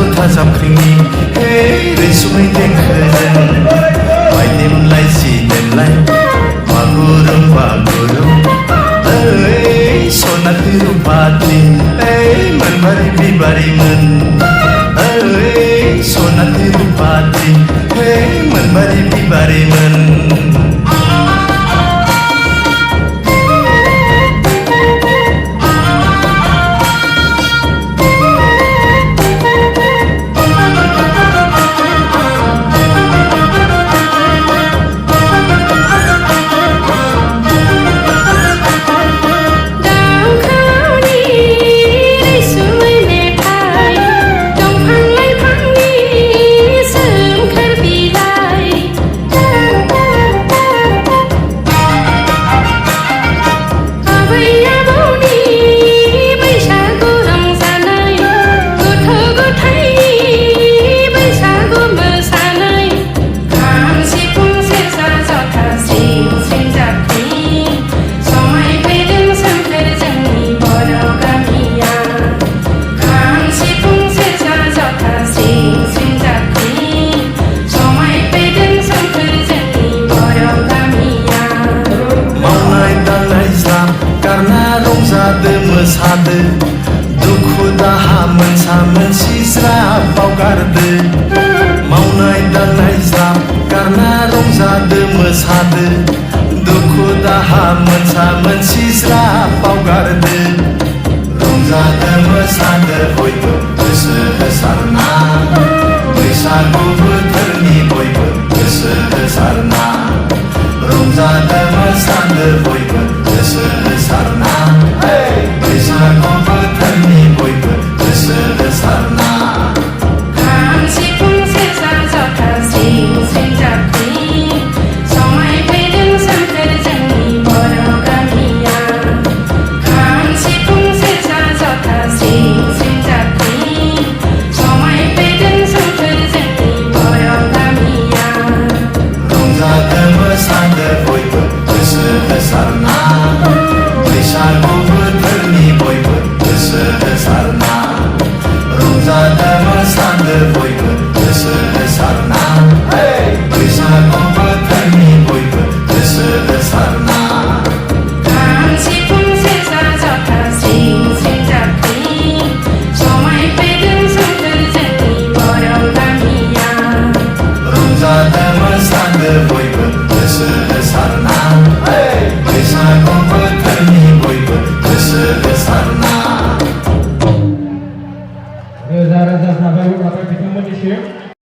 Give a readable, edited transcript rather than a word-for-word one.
जथा जामख्रिंनि हे रैसुमै देंखोजों बायदेमलाय सिदेमलाय बागुरुम बागुरुम ओइ सनाथि रुपाथि ओइ मोनबारि बिबारिमोन ओइ सनाथि रुपाथि ओइ मोनबारि बिबारिमोन मोसादो दुखु दाहा मोनसा मोनसि ज्राब बावगारदो मावनाय दांनाय ज्राब गारना रंजादो मोसादो दुखु दाहा मोनसा मोनसि ज्राब बावगारदो रंजादो मोसादो बयबो गोसो होसारना बैसागु बोथोरनि बयबो गोसो होसारना रंजादो मोसादो बयबो गोसो होसारना बैसागु बोथोरनि बयबो गोसो होसारना खाम सिफुं सेरजा जथा स्रिं स्रिं जाबख्रिं समायफैदों सोमखोर जोंनि बर' गामिया खाम सिफुं सेरजा जथा स्रिं स्रिं जाबख्रिं समायफैदों सोमखोर जोंनि बर' गामिया रंजादो मोसादो बयबो गोसो होसारना बैसागु बोथोरनि बयबो गोसो होसारना रंजादो मोसादो बयबो गोसो होसारना